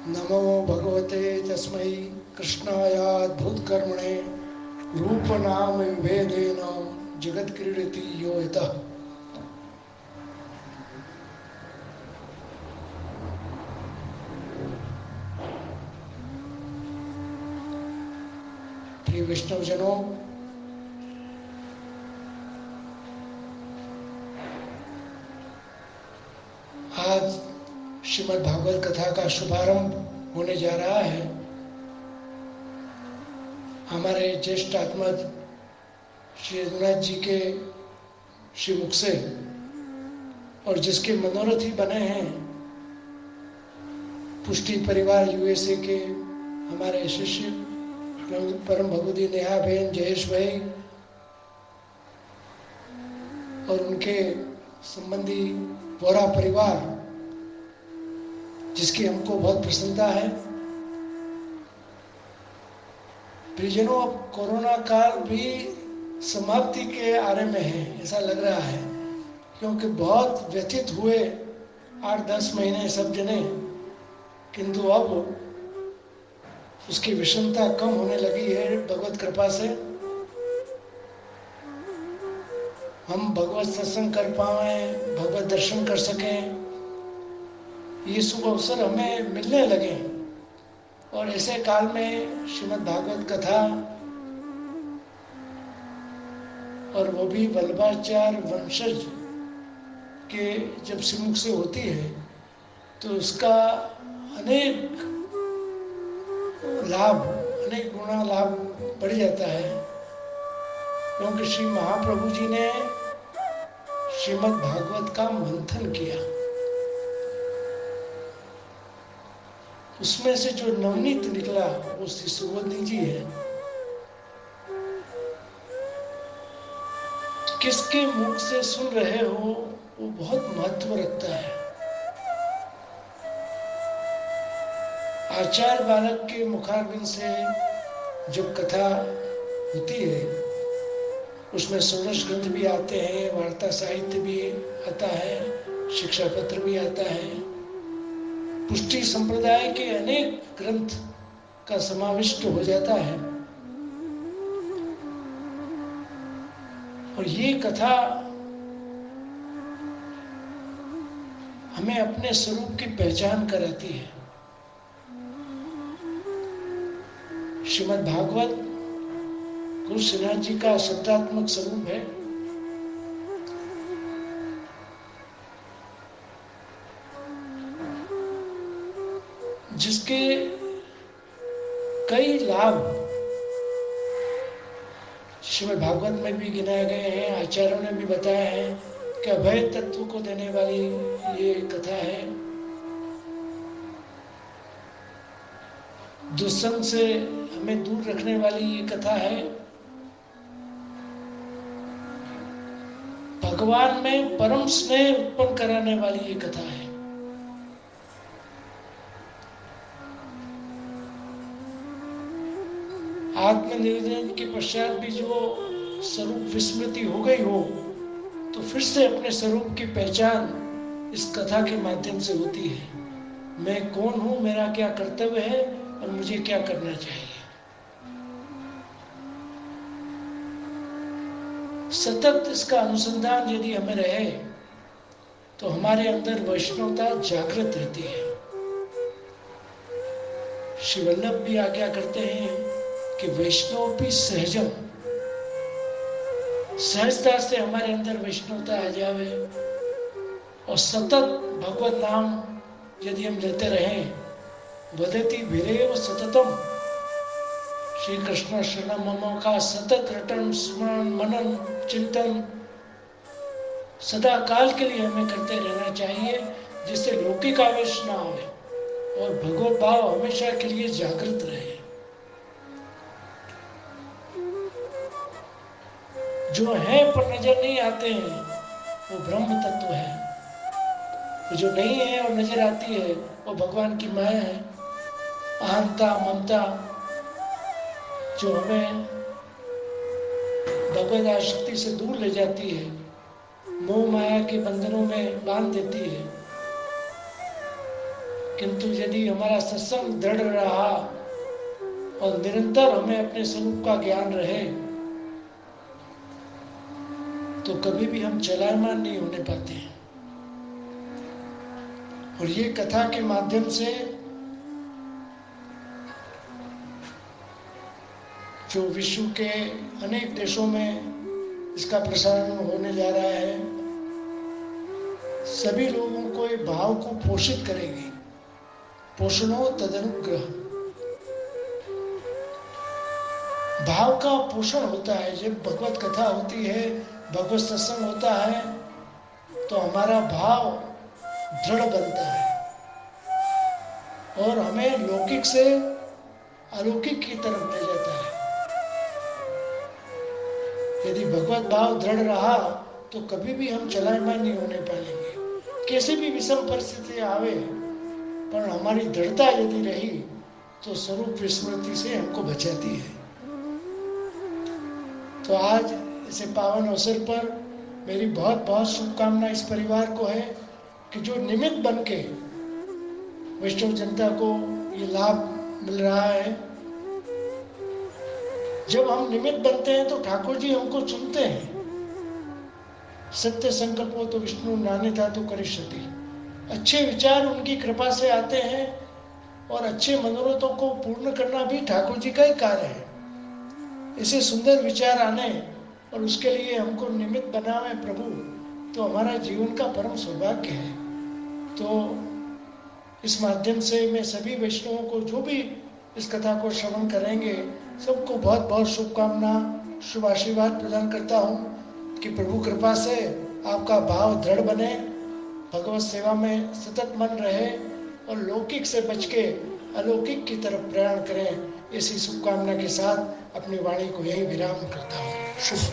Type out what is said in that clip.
नमो भगवते तस्मै कृष्णायाद्भुतकर्मणे रूपनाम विभेदेन जगत्क्रीडति यो यतः। प्रिय वैष्णवजनों, आज श्रीमद् भागवत कथा का शुभारंभ होने जा रहा है। हमारे ज्येष्ठ आत्मज श्री रघुनाथ जी के श्रीमुख से, और जिसके मनोरथी बने हैं पुष्टि परिवार यूएसए के हमारे शिष्य परम भगवती नेहा बहन, जयेश भाई और उनके संबंधी वोरा परिवार, जिसकी हमको बहुत प्रसन्नता है। परिजनों, अब कोरोना काल भी समाप्ति के आरे में है ऐसा लग रहा है, क्योंकि बहुत व्यथित हुए 8-10 महीने सब जने, किंतु अब उसकी विषमता कम होने लगी है। भगवत कृपा से हम भगवत सत्संग कर पाएं, भगवत दर्शन कर सकें, ये शुभ अवसर हमें मिलने लगे। और ऐसे काल में श्रीमद् भागवत कथा, और वो भी वल्लभाचार्य वंशज के जब श्रीमुख से होती है तो उसका अनेक लाभ, अनेक गुणा लाभ बढ़ जाता है, क्योंकि श्री महाप्रभु जी ने श्रीमद् भागवत का मंथन किया। उसमें से जो नवनीत निकला वो श्री सुबोधनी जी है। किसके मुख से सुन रहे हो वो बहुत महत्व रखता है। आचार्य बालक के मुखारबिंद से जो कथा होती है उसमें षोडश ग्रंथ भी आते हैं, वार्ता साहित्य भी आता है, शिक्षा पत्र भी आता है, पुष्टि संप्रदाय के अनेक ग्रंथ का समाविष्ट हो जाता है। और ये कथा हमें अपने स्वरूप की पहचान कराती है। श्रीमद् भागवत गुरु श्रीनाथ जी का शब्दात्मक स्वरूप है। जिसके कई लाभ श्रीमद् भागवत में भी गिनाए गए हैं, आचार्यों ने भी बताया है कि अभय तत्व को देने वाली ये कथा है। दुष्संग से हमें दूर रखने वाली ये कथा है। भगवान में परम स्नेह उत्पन्न कराने वाली ये कथा है। आत्मनिवेदन के पश्चात भी जो स्वरूप विस्मृति हो गई हो, तो फिर से अपने स्वरूप की पहचान इस कथा के माध्यम से होती है। मैं कौन हूं, मेरा क्या कर्तव्य है और मुझे क्या करना चाहिए। सतत इसका अनुसंधान यदि हमें रहे तो हमारे अंदर वैष्णवता जागृत रहती है। श्री वल्लभ भी आज्ञा करते हैं कि वैष्णव भी सहजम, सहजता से हमारे अंदर वैष्णवता आ जावे और सतत भगवत नाम यदि हम लेते रहें, वदति भिरेव सततम, श्री कृष्ण शरणम मम का सतत रटन स्मरण मनन चिंतन सदा काल के लिए हमें करते रहना चाहिए, जिससे लौकिक आवेश ना आवे और भगवत भाव हमेशा के लिए जागृत रहे। जो है पर नजर नहीं आते हैं वो ब्रह्म तत्व है। जो नहीं है और नजर आती है वो भगवान की माया है। अहंता, ममता जो हमें भगवत आसक्ति से दूर ले जाती है, मोह माया के बंधनों में बांध देती है, किंतु यदि हमारा सत्संग दृढ़ रहा और निरंतर हमें अपने स्वरूप का ज्ञान रहे तो कभी भी हम चलायमान नहीं होने पाते हैं। और ये कथा के माध्यम से जो विश्व के अनेक देशों में इसका प्रसारण होने जा रहा है, सभी लोगों को ये भाव को पोषित करेगी। पोषणो तदनुग्रह, भाव का पोषण होता है। जब भगवत कथा होती है, भगवत सत्संग होता है, तो हमारा भाव दृढ़ बनता है और हमें लौकिक से अलौकिक की तरफ ले जाता है। यदि भगवत भाव दृढ़ रहा तो कभी भी हम चलायमान नहीं होने पाएंगे। कैसी भी विषम परिस्थिति आवे, पर हमारी दृढ़ता यदि रही तो स्वरूप विस्मृति से हमको बचाती है। तो आज इसे पावन अवसर पर मेरी बहुत बहुत शुभकामना इस परिवार को है कि जो निमित्त बनके वैष्णव जनता को ये लाभ मिल रहा है। जब हम निमित्त बनते हैं तो ठाकुर जी हमको चुनते हैं। सत्य संकल्प हो तो विष्णु नाने था तो करिष्यति। अच्छे विचार उनकी कृपा से आते हैं और अच्छे मनोरथों को पूर्ण करना भी ठाकुर जी का ही कार्य है। ऐसे सुंदर विचार आने और उसके लिए हमको निमित्त बनावे प्रभु, तो हमारा जीवन का परम सौभाग्य है। तो इस माध्यम से मैं सभी वैष्णवों को जो भी इस कथा को श्रवण करेंगे सबको बहुत बहुत शुभकामना, शुभ आशीर्वाद प्रदान करता हूँ कि प्रभु कृपा से आपका भाव दृढ़ बने, भगवत सेवा में सतत मन रहे और लौकिक से बच के अलौकिक की तरफ प्रयाण करें। इसी शुभकामना के साथ अपनी वाणी को यही विराम करता हूँ। शुभ।